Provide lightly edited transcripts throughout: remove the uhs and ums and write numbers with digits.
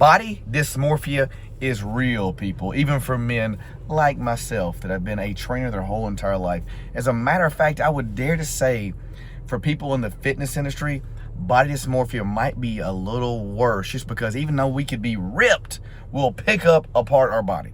Body dysmorphia is real, people, even for men like myself that have been a trainer their whole entire life. As a matter of fact, I would dare to say for people in the fitness industry, body dysmorphia might be a little worse, just because even though we could be ripped, we'll pick up apart our body.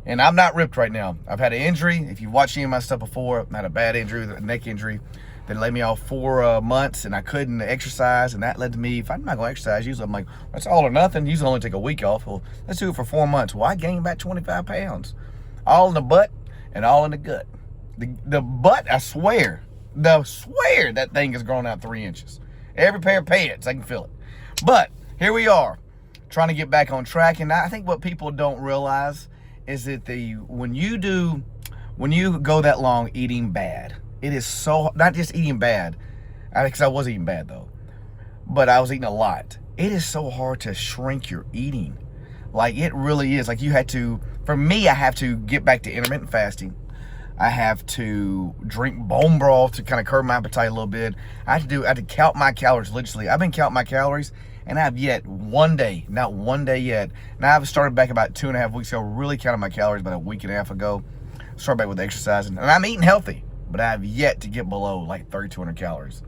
And I'm not ripped right now. I've had an injury. If you've watched any of my stuff before, I had a bad injury, a neck injury that laid me off 4 months, and I couldn't exercise, and that led to me, if I'm not going to exercise, usually I'm like, that's all or nothing. Usually only take a week off. Well, let's do it for 4 months. Well, I gained back 25 pounds, all in the butt and all in the gut. The butt, I swear that thing has grown out 3 inches. Every pair of pants, I can feel it. But here we are, trying to get back on track, and I think what people don't realize is that when you go that long eating bad, it is so, not just eating bad, because I was eating bad though, but I was eating a lot. It is so hard to shrink your eating. Like, it really is. Like, for me, I have to get back to intermittent fasting. I have to drink bone broth to kind of curb my appetite a little bit. I have to count my calories religiously. I've been counting my calories, and I have yet not one day yet. Now, I've started back about 2.5 weeks ago, really counting my calories about a week and a half ago. Started back with exercising, and I'm eating healthy, but I have yet to get below like 3,200 calories.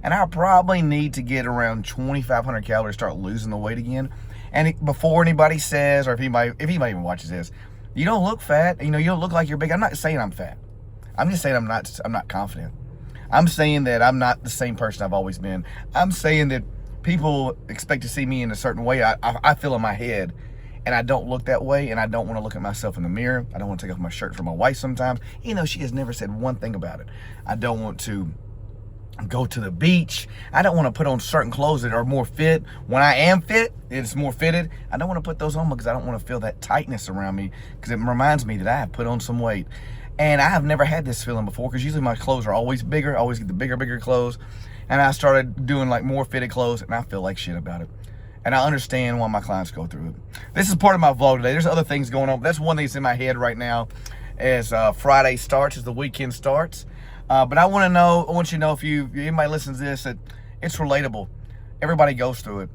And I probably need to get around 2,500 calories, start losing the weight again. And before anybody says, or if anybody even watches this, you don't look fat, you don't look like you're big. I'm not saying I'm fat. I'm just saying I'm not confident. I'm saying that I'm not the same person I've always been. I'm saying that people expect to see me in a certain way. I feel in my head, and I don't look that way, and I don't want to look at myself in the mirror. I don't want to take off my shirt for my wife sometimes, even though she has never said one thing about it. I don't want to go to the beach. I don't want to put on certain clothes that are more fit. When I am fit, it's more fitted. I don't want to put those on because I don't want to feel that tightness around me, because it reminds me that I have put on some weight. And I have never had this feeling before, because usually my clothes are always bigger. I always get the bigger clothes. And I started doing like more fitted clothes, and I feel like shit about it. And I understand why my clients go through it. This is part of my vlog today. There's other things going on, but that's one thing that's in my head right now as Friday starts, as the weekend starts. But I want you to know, if anybody listens to this, that it's relatable. Everybody goes through it.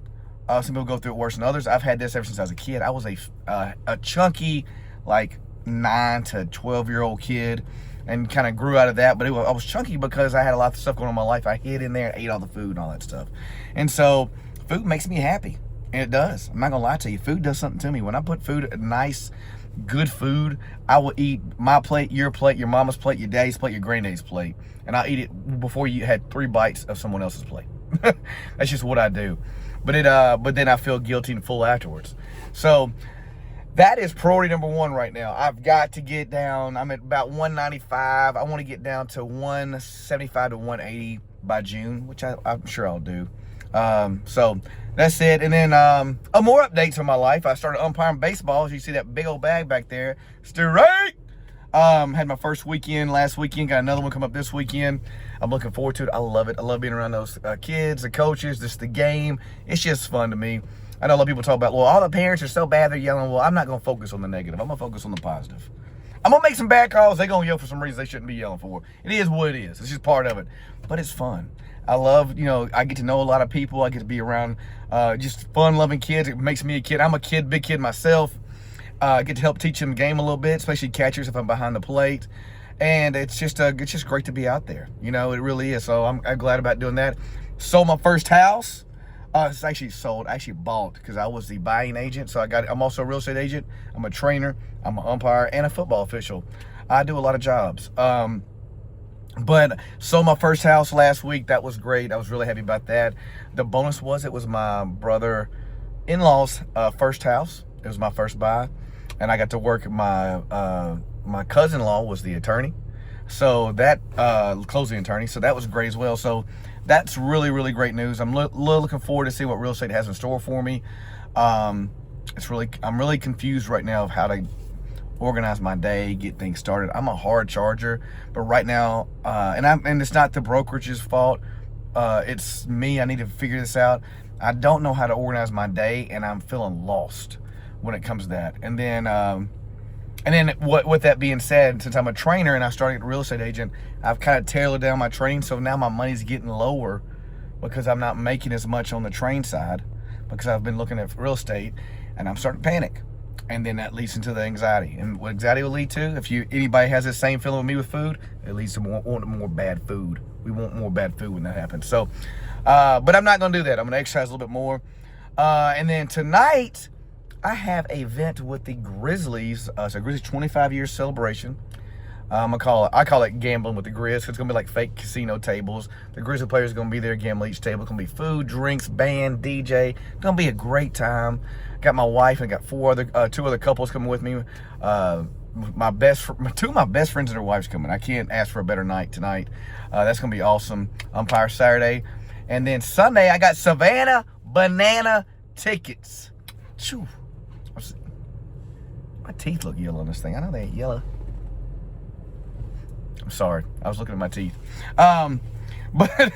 Some people go through it worse than others. I've had this ever since I was a kid. I was a chunky, like 9 to 12-year-old kid, and kind of grew out of that. But I was chunky because I had a lot of stuff going on in my life. I hid in there and ate all the food and all that stuff. And so food makes me happy, and it does. I'm not gonna lie to you. Food does something to me. When I put food, nice, good food, I will eat my plate, your mama's plate, your daddy's plate, your granddaddy's plate, and I'll eat it before you had 3 bites of someone else's plate. That's just what I do. But then I feel guilty and full afterwards. So that is priority number 1 right now. I've got to get down. I'm at about 195. I want to get down to 175 to 180 by June, which I'm sure I'll do. So that's it. And then more updates on my life. I started umpiring baseball. As you see that big old bag back there. Straight. Had my first weekend last weekend. Got another one come up this weekend. I'm looking forward to it. I love it. I love being around those kids, the coaches, just the game. It's just fun to me. I know a lot of people talk about, well, all the parents are so bad they're yelling. Well, I'm not going to focus on the negative. I'm going to focus on the positive. I'm going to make some bad calls. They're going to yell for some reason they shouldn't be yelling for. It is what it is. It's just part of it. But it's fun. I love, I get to know a lot of people. I get to be around just fun-loving kids. It makes me a kid. I'm a kid, big kid myself. I get to help teach them the game a little bit, especially catchers if I'm behind the plate. And it's just great to be out there. It really is. So I'm glad about doing that. Sold my first house. It's actually sold. I actually bought, because I was the buying agent. So I'm also a real estate agent. I'm a trainer. I'm an umpire and a football official. I do a lot of jobs. But sold my first house last week. That was great. I was really happy about that. The bonus was it was my brother-in-law's first house. It was my first buy, and I got to work. My cousin-in-law was the attorney, so that closing attorney. So that was great as well. So that's really, really great news. I'm looking forward to see what real estate has in store for me. I'm really confused right now of how to organize my day, get things started. I'm a hard charger, but right now, and it's not the brokerage's fault. It's me. I need to figure this out. I don't know how to organize my day, and I'm feeling lost when it comes to that. And then with that being said, since I'm a trainer and I started a real estate agent, I've kind of tailored down my training. So now my money's getting lower because I'm not making as much on the train side. because I've been looking at real estate and I'm starting to panic. And then that leads into the anxiety. And what anxiety will lead to, if anybody has the same feeling with me with food, it leads to wanting more bad food. We want more bad food when that happens. So, but I'm not going to do that. I'm going to exercise a little bit more. And then tonight, I have an event with the Grizzlies. It's a Grizzlies 25-year celebration. I call it gambling with the Grizz. It's going to be like fake casino tables. The Grizzly players are going to be there gambling each table. It's going to be food, drinks, band, DJ. It's going to be a great time. Got my wife and got two other couples coming with me. Two of my best friends and their wives coming. I can't ask for a better night tonight. That's going to be awesome. Umpire Saturday. And then Sunday, I got Savannah Banana tickets. Choo. My teeth look yellow on this thing. I know they ain't yellow. I'm sorry. I was looking at my teeth. But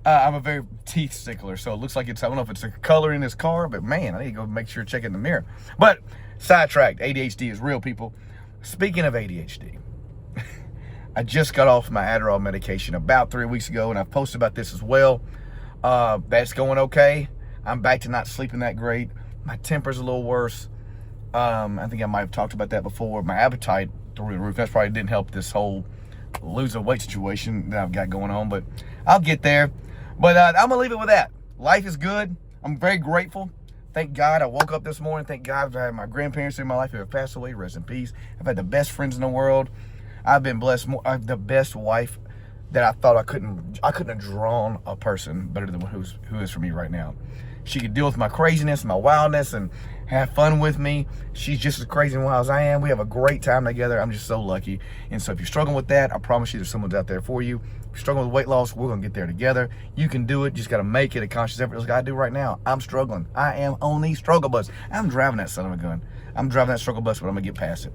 I'm a very teeth stickler, so it looks like I don't know if it's a color in this car, but man, I need to go make sure to check it in the mirror. But sidetracked, ADHD is real, people. Speaking of ADHD, I just got off my Adderall medication about 3 weeks ago, and I've posted about this as well. That's going okay. I'm back to not sleeping that great. My temper's a little worse. I think I might have talked about that before. My appetite through the roof. That's probably didn't help this whole losing weight situation that I've got going on, but I'll get there. But I'm gonna leave it with that. Life is good. I'm very grateful. Thank God I woke up this morning. Thank God I had my grandparents in my life who have passed away. Rest in peace. I've had the best friends in the world. I've been blessed. I have the best wife that I thought I couldn't have drawn a person better than who is for me right now. She could deal with my craziness, my wildness, and have fun with me. She's just as crazy and wild as I am. We have a great time together. I'm just so lucky. And so if you're struggling with that, I promise you there's someone's out there for you. If you're struggling with weight loss, we're going to get there together. You can do it. You just got to make it a conscious effort. Like I do right now. I'm struggling. I am on the struggle bus. I'm driving that son of a gun. I'm driving that struggle bus, but I'm going to get past it.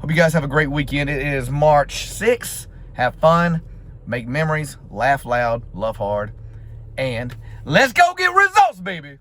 Hope you guys have a great weekend. It is March 6th. Have fun. Make memories. Laugh loud. Love hard. And let's go get results, baby.